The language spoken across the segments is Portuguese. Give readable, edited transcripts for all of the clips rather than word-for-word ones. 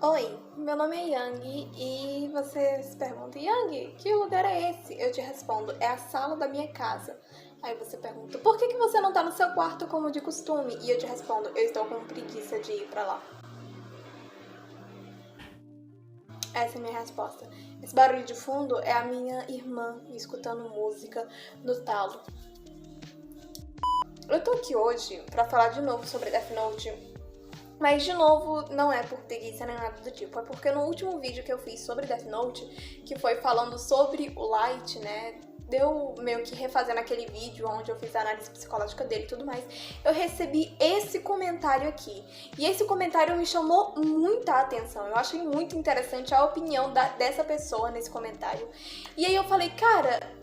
Oi, meu nome é Yang e você se pergunta, Yang, que lugar é esse? Eu te respondo, é a sala da minha casa. Aí você pergunta, por que você não tá no seu quarto como de costume? E eu te respondo, eu estou com preguiça de ir pra lá. Essa é a minha resposta. Esse barulho de fundo é a minha irmã escutando música no talo. Eu tô aqui hoje pra falar de novo sobre Death Note. Mas, de novo, não é por preguiça nem nada do tipo. É porque no último vídeo que eu fiz sobre Death Note, que foi falando sobre o Light, né? Deu meio que refazendo aquele vídeo onde eu fiz a análise psicológica dele e tudo mais, eu recebi esse comentário aqui. E esse comentário me chamou muita atenção. Eu achei muito interessante a opinião dessa pessoa nesse comentário. E aí eu falei, cara,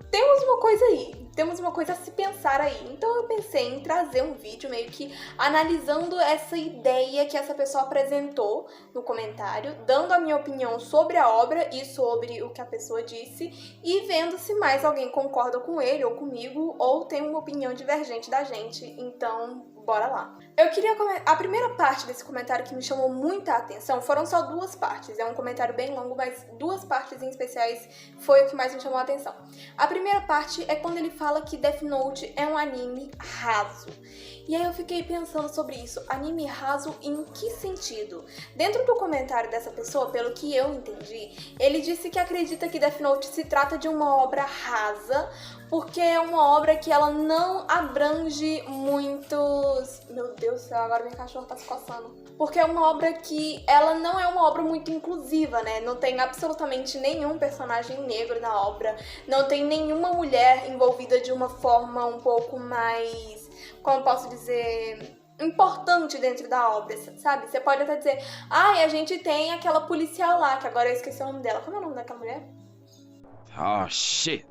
temos uma coisa aí, temos uma coisa a se pensar aí. Então eu pensei em trazer um vídeo meio que analisando essa ideia que essa pessoa apresentou no comentário, dando a minha opinião sobre a obra e sobre o que a pessoa disse e vendo se mais alguém concorda com ele ou comigo ou tem uma opinião divergente da gente. Então, bora lá. Eu queria a primeira parte desse comentário que me chamou muita atenção, foram só duas partes, é um comentário bem longo, mas duas partes em especiais foi o que mais me chamou a atenção. A primeira parte é quando ele fala que Death Note é um anime raso. E aí eu fiquei pensando sobre isso, anime raso em que sentido? Dentro do comentário dessa pessoa, pelo que eu entendi, ele disse que acredita que Death Note se trata de uma obra rasa, porque é uma obra que ela não abrange muitos... Meu Deus do céu, agora minha cachorra tá se coçando. Porque é uma obra que ela não é uma obra muito inclusiva, né? Não tem absolutamente nenhum personagem negro na obra, não tem nenhuma mulher envolvida de uma forma um pouco mais, como posso dizer, importante dentro da obra, sabe? Você pode até dizer, a gente tem aquela policial lá, que agora eu esqueci o nome dela. Como é o nome daquela mulher? Oh, shit.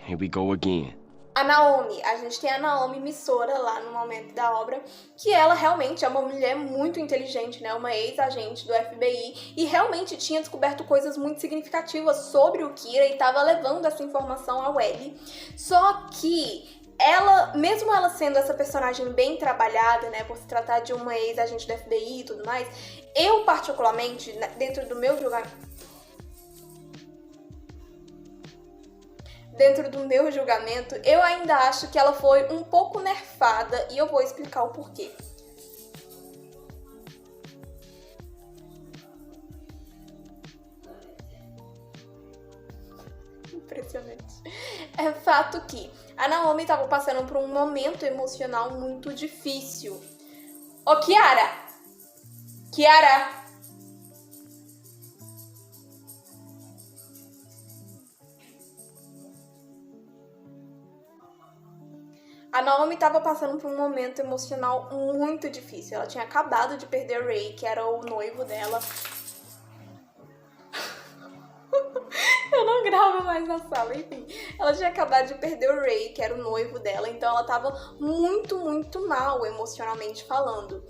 Here we go again. A Naomi, a gente tem a Naomi Misora lá no momento da obra, que ela realmente é uma mulher muito inteligente, né? Uma ex-agente do FBI e realmente tinha descoberto coisas muito significativas sobre o Kira e estava levando essa informação à web. Só que ela, mesmo ela sendo essa personagem bem trabalhada, né, por se tratar de uma ex-agente do FBI e tudo mais, eu particularmente, dentro do meu julgamento, eu ainda acho que ela foi um pouco nerfada e eu vou explicar o porquê. Impressionante. É fato que a Naomi estava passando por um momento emocional muito difícil. Ô, Kiara! Kiara! A Naomi estava passando por um momento emocional muito difícil. Ela tinha acabado de perder o Ray, que era o noivo dela. Eu não gravo mais na sala, enfim. Ela tinha acabado de perder o Ray, que era o noivo dela, então ela tava muito, muito mal emocionalmente falando.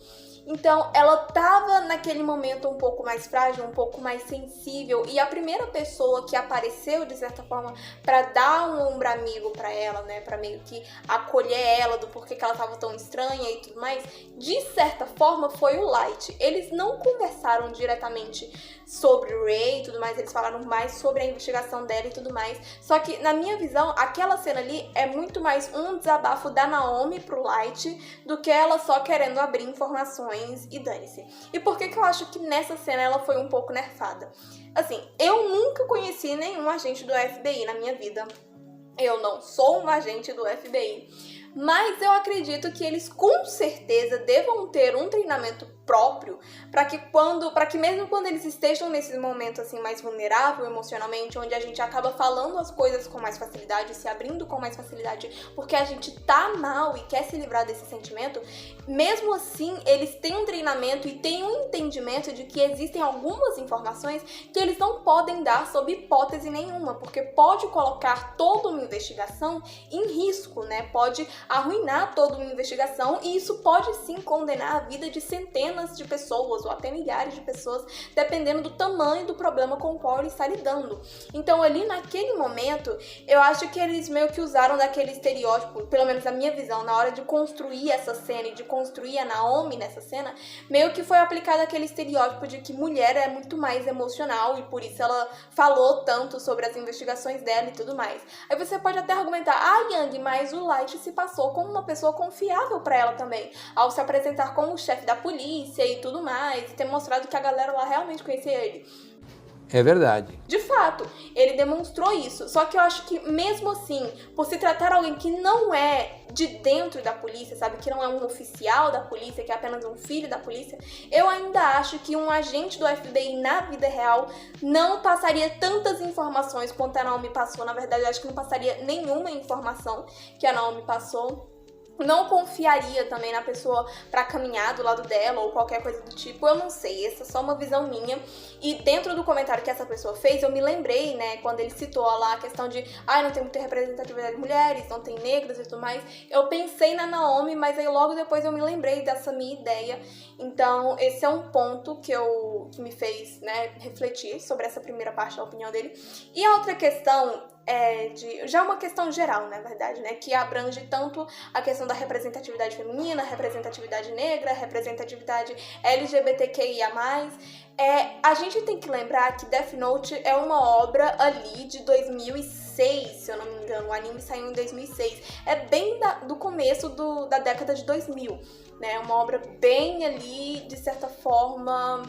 Então, ela tava naquele momento um pouco mais frágil, um pouco mais sensível, e a primeira pessoa que apareceu, de certa forma, pra dar um ombro amigo pra ela, né, pra meio que acolher ela do porquê que ela tava tão estranha e tudo mais, de certa forma, foi o Light. Eles não conversaram diretamente sobre o Ray e tudo mais, eles falaram mais sobre a investigação dela e tudo mais, só que, na minha visão, aquela cena ali é muito mais um desabafo da Naomi pro Light do que ela só querendo abrir informações e dane-se. E por que eu acho que nessa cena ela foi um pouco nerfada? Assim, eu nunca conheci nenhum agente do FBI na minha vida. Eu não sou um agente do FBI. Mas eu acredito que eles com certeza devam ter um treinamento próprio para que mesmo quando eles estejam nesse momento assim mais vulnerável emocionalmente, onde a gente acaba falando as coisas com mais facilidade, se abrindo com mais facilidade, porque a gente tá mal e quer se livrar desse sentimento, mesmo assim eles têm um treinamento e têm um entendimento de que existem algumas informações que eles não podem dar sob hipótese nenhuma, porque pode colocar toda uma investigação em risco, né? Pode arruinar toda uma investigação, e isso pode sim condenar a vida de centenas de pessoas ou até milhares de pessoas, dependendo do tamanho do problema com o qual ele está lidando. Então ali naquele momento, eu acho que eles meio que usaram daquele estereótipo, pelo menos na minha visão, na hora de construir essa cena e de construir a Naomi nessa cena, meio que foi aplicado aquele estereótipo de que mulher é muito mais emocional e por isso ela falou tanto sobre as investigações dela e tudo mais. Aí você pode até argumentar, Yang, mas o Light se passou como uma pessoa confiável pra ela também, ao se apresentar como o chefe da polícia e tudo mais, e ter mostrado que a galera lá realmente conhecia ele. É verdade. De fato, ele demonstrou isso. Só que eu acho que mesmo assim, por se tratar de alguém que não é de dentro da polícia, sabe? Que não é um oficial da polícia, que é apenas um filho da polícia, eu ainda acho que um agente do FBI na vida real não passaria tantas informações quanto a Naomi passou. Na verdade, eu acho que não passaria nenhuma informação que a Naomi passou. Não confiaria também na pessoa pra caminhar do lado dela ou qualquer coisa do tipo, eu não sei, essa é só uma visão minha. E dentro do comentário que essa pessoa fez, eu me lembrei, né, quando ele citou lá a questão de não tem muita representatividade de mulheres, não tem negras e tudo mais, eu pensei na Naomi, mas aí logo depois eu me lembrei dessa minha ideia. Então esse é um ponto que me fez, né, refletir sobre essa primeira parte da opinião dele. E a outra questão já uma questão geral, na verdade, né, que abrange tanto a questão da representatividade feminina, representatividade negra, representatividade LGBTQIA+. A gente tem que lembrar que Death Note é uma obra ali de 2006, se eu não me engano, o anime saiu em 2006, é bem do começo da década de 2000, né, uma obra bem ali, de certa forma,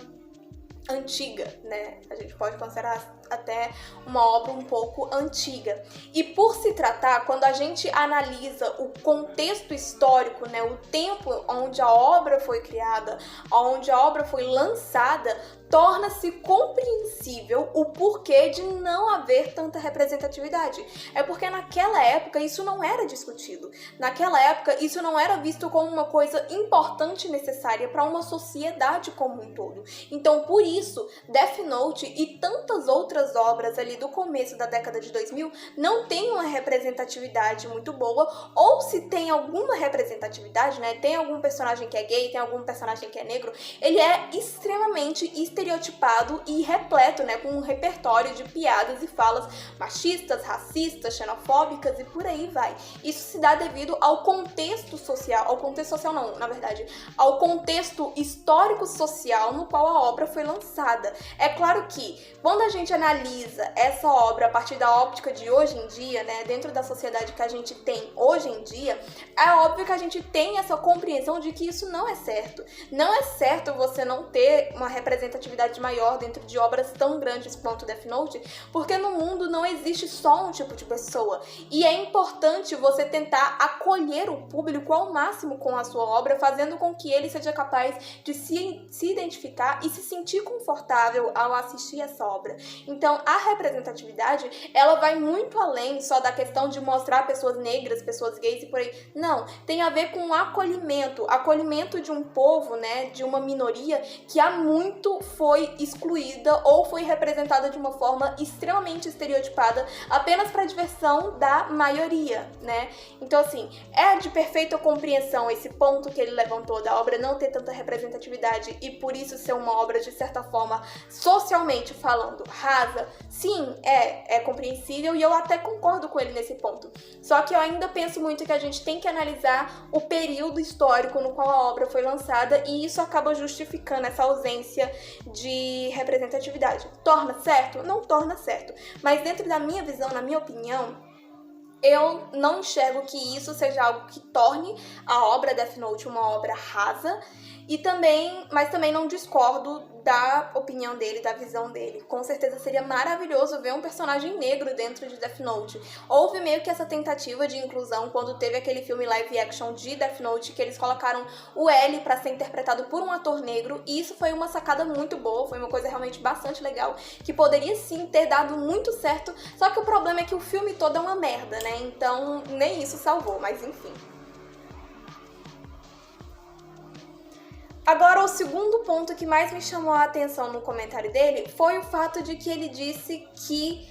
antiga, né? A gente pode considerar até uma obra um pouco antiga. E por se tratar, quando a gente analisa o contexto histórico, né, o tempo onde a obra foi criada, onde a obra foi lançada, torna-se compreensível o porquê de não haver tanta representatividade. É porque naquela época isso não era discutido. Naquela época isso não era visto como uma coisa importante e necessária para uma sociedade como um todo. Então, por isso, Death Note e tantas outras obras ali do começo da década de 2000 não tem uma representatividade muito boa, ou se tem alguma representatividade, né, tem algum personagem que é gay, tem algum personagem que é negro, ele é extremamente estereotipado e repleto, né, com um repertório de piadas e falas machistas, racistas, xenofóbicas e por aí vai. Isso se dá devido ao contexto social, ao contexto histórico-social no qual a obra foi lançada. É claro que, quando a gente analisa essa obra a partir da óptica de hoje em dia, né, dentro da sociedade que a gente tem hoje em dia, é óbvio que a gente tem essa compreensão de que isso não é certo. Não é certo você não ter uma representatividade maior dentro de obras tão grandes quanto Death Note, porque no mundo não existe só um tipo de pessoa. E é importante você tentar acolher o público ao máximo com a sua obra, fazendo com que ele seja capaz de se identificar e se sentir confortável ao assistir essa obra. Então, a representatividade, ela vai muito além só da questão de mostrar pessoas negras, pessoas gays e por aí. Não, tem a ver com acolhimento de um povo, né, de uma minoria que há muito foi excluída ou foi representada de uma forma extremamente estereotipada apenas para diversão da maioria, né? Então, assim, é de perfeita compreensão esse ponto que ele levantou da obra não ter tanta representatividade e por isso ser uma obra, de certa forma, socialmente falando, rasa. Sim, é compreensível e eu até concordo com ele nesse ponto. Só que eu ainda penso muito que a gente tem que analisar o período histórico no qual a obra foi lançada e isso acaba justificando essa ausência de representatividade. Torna certo? Não torna certo. Mas dentro da minha visão, na minha opinião, eu não enxergo que isso seja algo que torne a obra Death Note uma obra rasa, mas também não discordo da opinião dele, da visão dele. Com certeza seria maravilhoso ver um personagem negro dentro de Death Note. Houve meio que essa tentativa de inclusão quando teve aquele filme live action de Death Note, que eles colocaram o L para ser interpretado por um ator negro, e isso foi uma sacada muito boa, foi uma coisa realmente bastante legal, que poderia sim ter dado muito certo, só que o problema é que o filme todo é uma merda, né? Então nem isso salvou, mas enfim. Agora, o segundo ponto que mais me chamou a atenção no comentário dele foi o fato de que ele disse que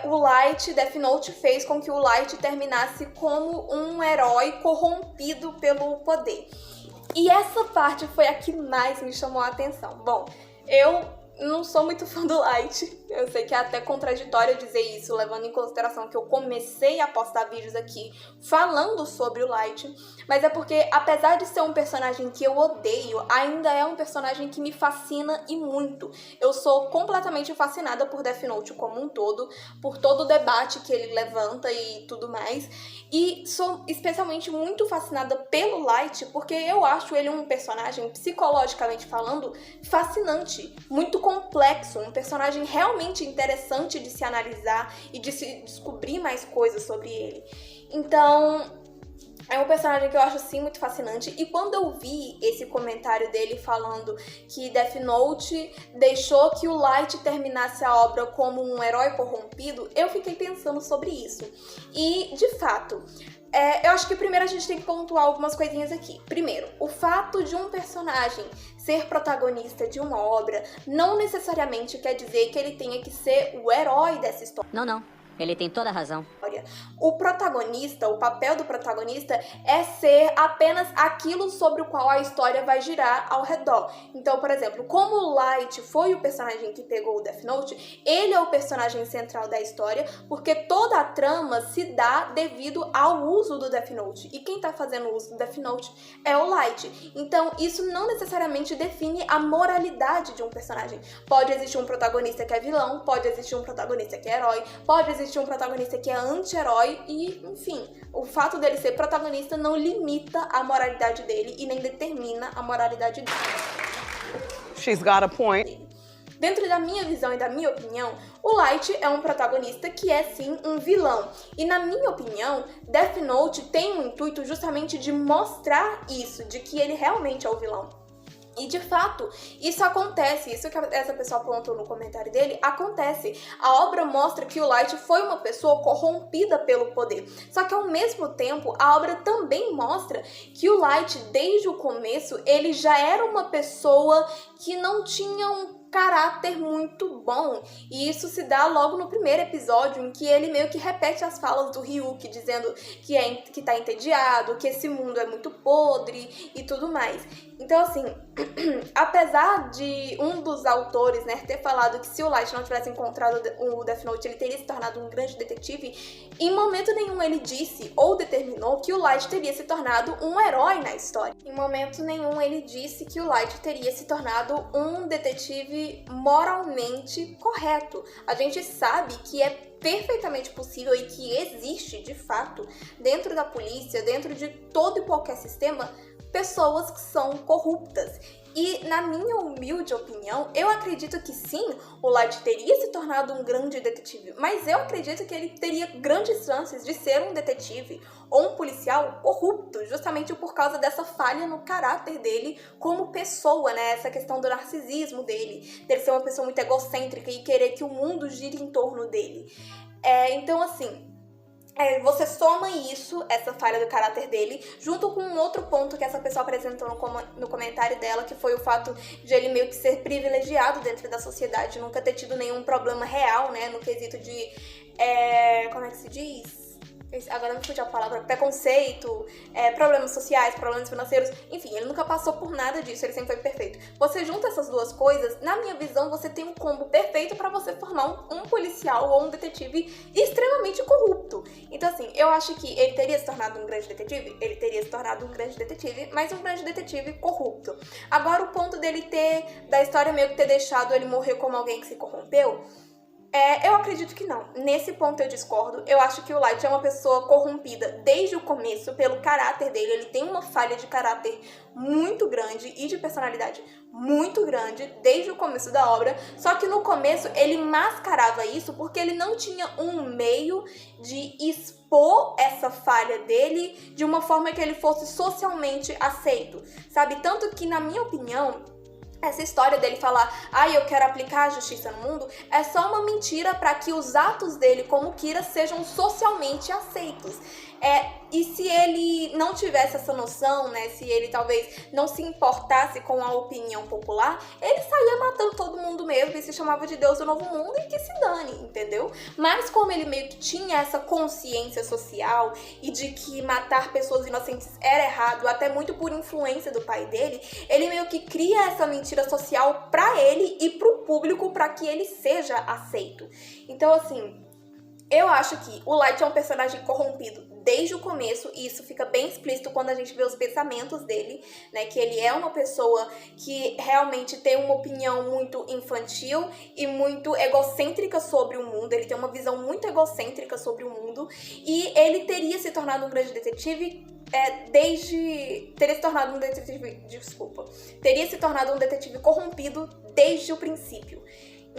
o Light, Death Note fez com que o Light terminasse como um herói corrompido pelo poder. E essa parte foi a que mais me chamou a atenção. Bom, eu não sou muito fã do Light. Eu sei que é até contraditório dizer isso, levando em consideração que eu comecei a postar vídeos aqui falando sobre o Light. Mas é porque, apesar de ser um personagem que eu odeio, ainda é um personagem que me fascina e muito. Eu sou completamente fascinada por Death Note como um todo, por todo o debate que ele levanta e tudo mais. E sou especialmente muito fascinada pelo Light, porque eu acho ele um personagem, psicologicamente falando, fascinante, muito complexo, um personagem realmente interessante de se analisar e de se descobrir mais coisas sobre ele. Então, é um personagem que eu acho, sim, muito fascinante. E quando eu vi esse comentário dele falando que Death Note deixou que o Light terminasse a obra como um herói corrompido, eu fiquei pensando sobre isso. E, de fato, eu acho que primeiro a gente tem que pontuar algumas coisinhas aqui. Primeiro, o fato de um personagem ser protagonista de uma obra não necessariamente quer dizer que ele tenha que ser o herói dessa história. Não. Ele tem toda a razão. O protagonista, o papel do protagonista é ser apenas aquilo sobre o qual a história vai girar ao redor. Então, por exemplo, como o Light foi o personagem que pegou o Death Note, ele é o personagem central da história, porque toda a trama se dá devido ao uso do Death Note. E quem tá fazendo o uso do Death Note é o Light. Então, isso não necessariamente define a moralidade de um personagem. Pode existir um protagonista que é vilão, pode existir um protagonista que é herói, pode existir um protagonista que é anti-herói e, enfim, o fato dele ser protagonista não limita a moralidade dele e nem determina a moralidade dele. She's got a point. Dentro da minha visão e da minha opinião, o Light é um protagonista que é, sim, um vilão. E, na minha opinião, Death Note tem o intuito justamente de mostrar isso, de que ele realmente é o vilão. E, de fato, isso acontece, isso que essa pessoa apontou no comentário dele, acontece. A obra mostra que o Light foi uma pessoa corrompida pelo poder. Só que, ao mesmo tempo, a obra também mostra que o Light, desde o começo, ele já era uma pessoa que não tinha um caráter muito bom, e isso se dá logo no primeiro episódio, em que ele meio que repete as falas do Ryuki, dizendo que tá entediado, que esse mundo é muito podre e tudo mais. Então, assim, apesar de um dos autores, né, ter falado que se o Light não tivesse encontrado o Death Note, ele teria se tornado um grande detetive, em momento nenhum ele disse ou determinou que o Light teria se tornado um herói na história. Em momento nenhum ele disse que o Light teria se tornado um detetive moralmente correto. A gente sabe que é perfeitamente possível e que existe, de fato, dentro da polícia, dentro de todo e qualquer sistema, pessoas que são corruptas. E, na minha humilde opinião, eu acredito que sim, o Light teria se tornado um grande detetive, mas eu acredito que ele teria grandes chances de ser um detetive ou um policial corrupto, justamente por causa dessa falha no caráter dele como pessoa, né? Essa questão do narcisismo dele ser uma pessoa muito egocêntrica e querer que o mundo gire em torno dele. Então, assim, você soma isso, essa falha do caráter dele, junto com um outro ponto que essa pessoa apresentou no comentário dela, que foi o fato de ele meio que ser privilegiado dentro da sociedade, nunca ter tido nenhum problema real, né, no quesito de, como é que se diz? Agora não fugiu a palavra, preconceito, problemas sociais, problemas financeiros, enfim, ele nunca passou por nada disso, ele sempre foi perfeito. Você junta essas duas coisas, na minha visão, você tem um combo perfeito pra você formar um policial ou um detetive extremamente corrupto. Então, assim, eu acho que ele teria se tornado um grande detetive? Ele teria se tornado um grande detetive, mas um grande detetive corrupto. Agora, o ponto dele da história meio que ter deixado ele morrer como alguém que se corrompeu, eu acredito que não. Nesse ponto eu discordo. Eu acho que o Light é uma pessoa corrompida desde o começo pelo caráter dele. Ele tem uma falha de caráter muito grande e de personalidade muito grande desde o começo da obra. Só que no começo ele mascarava isso porque ele não tinha um meio de expor essa falha dele de uma forma que ele fosse socialmente aceito, sabe? Tanto que, na minha opinião, essa história dele falar, eu quero aplicar a justiça no mundo, é só uma mentira para que os atos dele como Kira sejam socialmente aceitos. E se ele não tivesse essa noção, né, se ele talvez não se importasse com a opinião popular, ele saía matando todo mundo mesmo e se chamava de Deus do Novo Mundo e que se dane, entendeu? Mas como ele meio que tinha essa consciência social e de que matar pessoas inocentes era errado, até muito por influência do pai dele, ele meio que cria essa mentira social pra ele e pro público pra que ele seja aceito. Então, assim, eu acho que o Light é um personagem corrompido desde o começo, e isso fica bem explícito quando a gente vê os pensamentos dele, né, que ele é uma pessoa que realmente tem uma opinião muito infantil e muito egocêntrica sobre o mundo, ele tem uma visão muito egocêntrica sobre o mundo, e ele teria se tornado um grande detetive teria se tornado um detetive corrompido desde o princípio.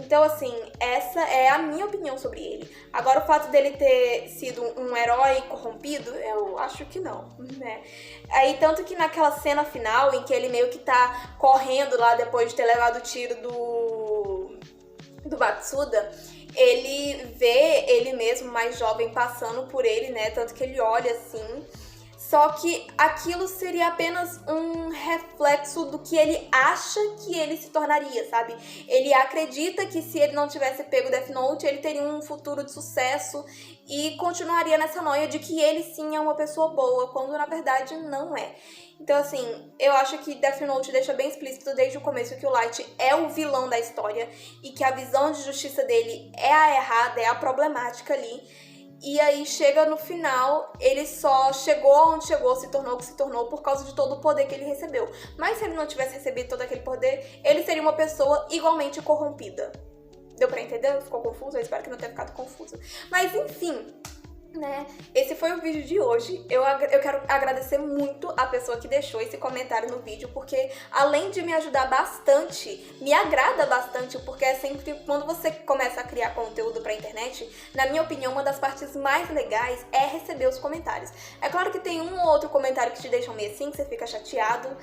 Então, assim, essa é a minha opinião sobre ele. Agora, o fato dele ter sido um herói corrompido, eu acho que não, né? Aí, tanto que naquela cena final, em que ele meio que tá correndo lá depois de ter levado o tiro do Matsuda, ele vê ele mesmo mais jovem passando por ele, né? Tanto que ele olha assim. Só que aquilo seria apenas um reflexo do que ele acha que ele se tornaria, sabe? Ele acredita que se ele não tivesse pego Death Note, ele teria um futuro de sucesso e continuaria nessa noia de que ele sim é uma pessoa boa, quando na verdade não é. Então, assim, eu acho que Death Note deixa bem explícito desde o começo que o Light é o vilão da história e que a visão de justiça dele é a errada, é a problemática ali. E aí chega no final, ele só chegou onde chegou, se tornou o que se tornou por causa de todo o poder que ele recebeu. Mas se ele não tivesse recebido todo aquele poder, ele seria uma pessoa igualmente corrompida. Deu pra entender? Ficou confuso? Eu espero que não tenha ficado confuso. Mas enfim, né? Esse foi o vídeo de hoje. Eu quero agradecer muito a pessoa que deixou esse comentário no vídeo, porque além de me ajudar bastante, me agrada bastante, porque é sempre quando você começa a criar conteúdo pra internet, na minha opinião, uma das partes mais legais é receber os comentários. É claro que tem um ou outro comentário que te deixam meio assim, que você fica chateado,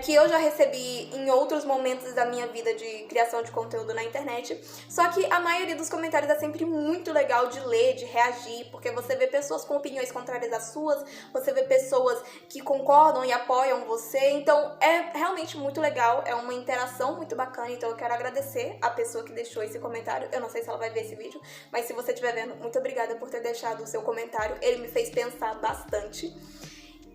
que eu já recebi em outros momentos da minha vida de criação de conteúdo na internet, só que a maioria dos comentários é sempre muito legal de ler, de reagir, porque você vê pessoas com opiniões contrárias às suas, você vê pessoas que concordam e apoiam você, então é realmente muito legal, é uma interação muito bacana, então eu quero agradecer a pessoa que deixou esse comentário. Eu não sei se ela vai ver esse vídeo, mas se você estiver vendo, muito obrigada por ter deixado o seu comentário, ele me fez pensar bastante.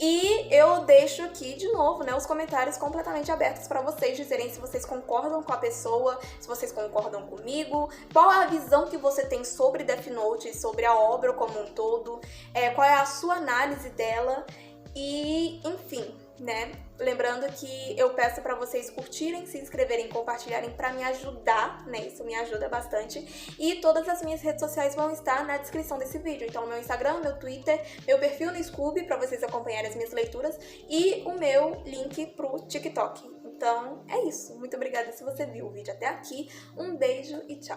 E eu deixo aqui, de novo, né, os comentários completamente abertos para vocês dizerem se vocês concordam com a pessoa, se vocês concordam comigo, qual é a visão que você tem sobre Death Note, sobre a obra como um todo, qual é a sua análise dela e, enfim, né, lembrando que eu peço para vocês curtirem, se inscreverem, compartilharem para me ajudar, né, isso me ajuda bastante, e todas as minhas redes sociais vão estar na descrição desse vídeo, então meu Instagram, meu Twitter, meu perfil no Scooby para vocês acompanharem as minhas leituras e o meu link pro TikTok. Então é isso, muito obrigada se você viu o vídeo até aqui, um beijo e tchau!